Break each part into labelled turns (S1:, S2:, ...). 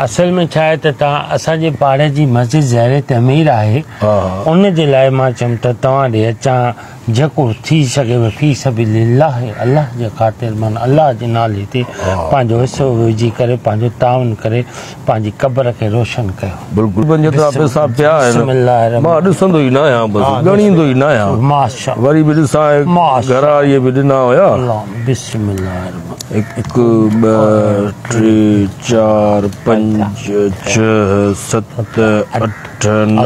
S1: असल में छा आहे त तव्हां असांजे पाड़े जी मस्जिद ज़हरे तमीर आहे उन जे लाइ मां चयुमि त तव्हां ॾे अचां जेको थी सघेव फी सबिलिल्लाह अल्लाह जे ख़ातिर माना अल्लाह जे नाले ते पंहिंजो हिसो विझी करे पंहिंजो ताउन करे पंहिंजी क़ब्र खे रोशन कयो।
S2: बिल्कुलु जेतिरा पैसा पिया आहिनि मां ॾिसंदो ई न आहियां बसि ॻणींदो ई न आहियां
S1: माशा
S2: वरी बि ॾिसां घर वारीअ बि ॾिना हुया
S1: बिस्मिल्लाह
S2: 1 2 3 4 5 6 7 8 9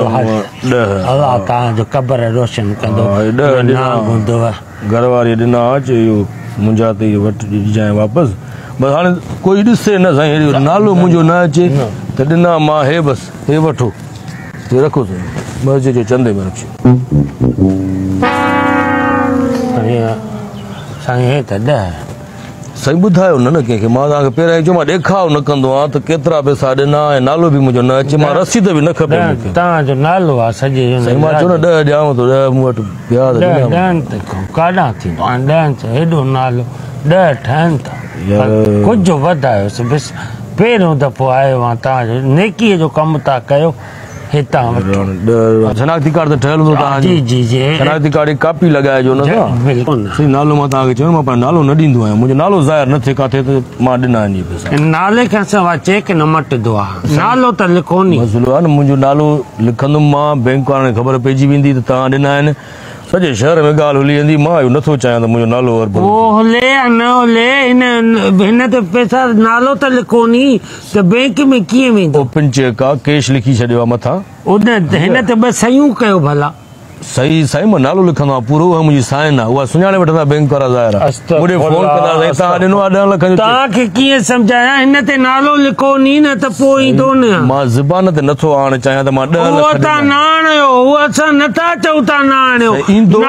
S2: 10
S1: अल्लाह तव्हांजो क़ब्र रोशन कंदो
S2: घर वारी ॾिना चयो मुंहिंजा त इहे वटि ॾिजांइ वापसि बसि हाणे कोई ॾिसे न साईं अहिड़ो नालो मुंहिंजो न अचे त ॾिना मां हे बसि हे वठो हे रखो साईं मस्जिद जे चंदे में रखियो
S1: साईं हे त 10
S2: साईं ॿुधायो न कंहिंखे मां तव्हांखे पहिरियां ई चयो मां ॾेखाव न कंदो आहियां त केतिरा पैसा ॾिना ऐं नालो बि मुंहिंजो न अचे मां रसीद बि न खपे मूंखे
S1: तव्हांजो नालो आहे सॼे
S2: साईं मां चयो न 10 ॾियांव थो 10 मूं वटि पिया
S1: त काॾां थींदो 10 हेॾो नालो 10 ठहनि था कुझु वधायोसि बसि पहिरियों दफ़ो आयो आहे तव्हांजो नेकीअ जो कमु था कयो हितां शनाख्ती कार्ड त ठहियल हूंदो तव्हांजो जी जी जी शनाख्ती कार्ड जी कापी लॻाइजो न साईं नालो मां तव्हांखे चयो मां पंहिंजो नालो न ॾींदो आहियां मुंहिंजो नालो ज़ाहिर न थिए किथे त मां ॾिना आहिनि पैसा नाले खां सवाइ चेक न मटंदो आहे नालो त लिखो नी
S2: मसइलो आहे न मुंहिंजो नालो लिखंदुमि मां बैंक वारनि खे ख़बर पइजी वेंदी त तव्हां ॾिना आहिनि सॼे शहर में ॻाल्हि हली वेंदी मां इहो नथो चाहियां त मुंहिंजो नालो
S1: हले या न हले हिन ते पैसा नालो त लिखो नी त बैंक में कीअं वेंदो
S2: पिन चेक आहे कैश लिखी छॾियो आहे मथां
S1: हिन ते ॿ सयूं कयो भला
S2: सही साईं मां नालो लिखंदो आहियां पूरो उहा मुंहिंजी साइन आहे उहा सुञाणे वठंदा बैंक वारा ज़ाहिर आहे फोन कंदा साईं तव्हां ॾिनो आहे 10 लख
S1: तव्हांखे कीअं सम्झायां हिन ते नालो लिखो नी न त पोइ ईंदो न
S2: मां ज़बान ते नथो आणणु चाहियां त मां 10 लख
S1: उहो तव्हां न आणियो उहो असां नथा चऊं तव्हां न आणियो
S2: ईंदो न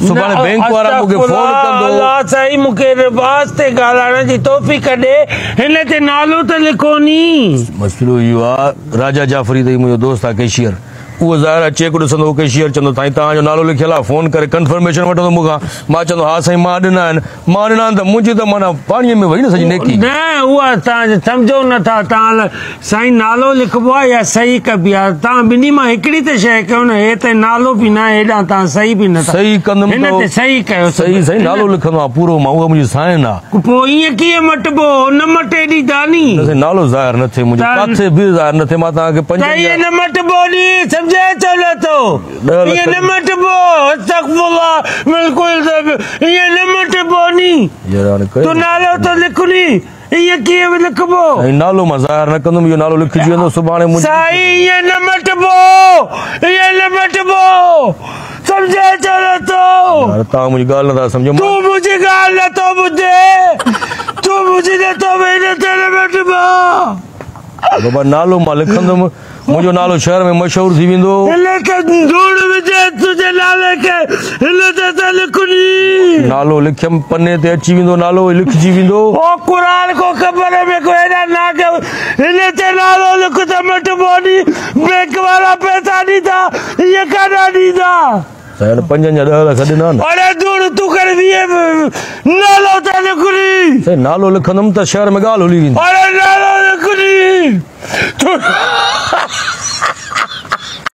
S2: सुभाणे बैंक वारा मूंखे फोन कंदो
S1: अल्लाह साईं मूंखे रिवाज़ ते ॻाल्हाइण जी तौफ़ीक़ ॾे हिन ते नालो त लिखो नी
S2: मसइलो इहो आहे राजा जाफ़री त मुंहिंजो दोस्त आहे कैशियर उहो ज़ाहिर आहे चेक ॾिसंदो कैशियर चवंदो साईं तव्हांजो नालो लिखियल आहे फोन करे कंफर्मेशन वठंदो मूंखां मां चवंदो हा साईं मां ॾिना आहिनि त मुंहिंजी त माना पाणीअ में वई न सॼी नेकी
S1: न उहा तव्हां सम्झो नथा तव्हां साईं नालो लिखबो आहे या सही कबी आहे तव्हां ॿिन्ही मां हिकिड़ी त शइ कयो न हे त नालो बि न हेॾां तव्हां सही बि नथा
S2: सही कंदुमि
S1: हिन ते सही कयो
S2: सही साईं नालो लिखंदो आहे पूरो मां उहा मुंहिंजी साइन आहे
S1: पोइ ईअं कीअं मटिबो न मटे ॾींदा नी
S2: नालो ज़ाहिर न थिए मुंहिंजो किथे बि ज़ाहिर न थिए मां तव्हांखे 5
S1: ईअं न मटिबो नी सम्झे चओ न ईअं न मटिबो बिल्कुलु ईअं न मटिबो नी तूं नालो त लिख नी ईअं कीअं लिखबो
S2: नालो मां ज़ाहिर न कंदुमि इहो नालो लिखिजी वेंदो सुभाणे
S1: साईं ईअं न मटिबो ईअं न मटिबो सम्झे चओ नथो
S2: तव्हां मुंहिंजी ॻाल्हि नथा सम्झो
S1: तूं मुंहिंजी ॻाल्हि नथो ॿुधे तूं मुंहिंजी नथो न मटिबो
S2: बाबा नालो मां लिखंदुमि मुंहिंजो नालो शहर में मशहूर थी वेंदो नालो लिखियमि पने ते अची वेंदो नालो लिखजी वेंदो
S1: क़ुरान को ख़बर में को एॾा ना कयो हिन ते नालो लिख त मटिबो नी बैंक वारा पैसा ॾींदा इहे काॾा ॾींदा
S2: 5 या 10 लख ॾिना न
S1: अरे दूर तूं कर नालो त लिख नी
S2: साईं नालो लिखंदुमि त शहर में ॻाल्हि हली वेंदी
S1: अरे नालो लिख नी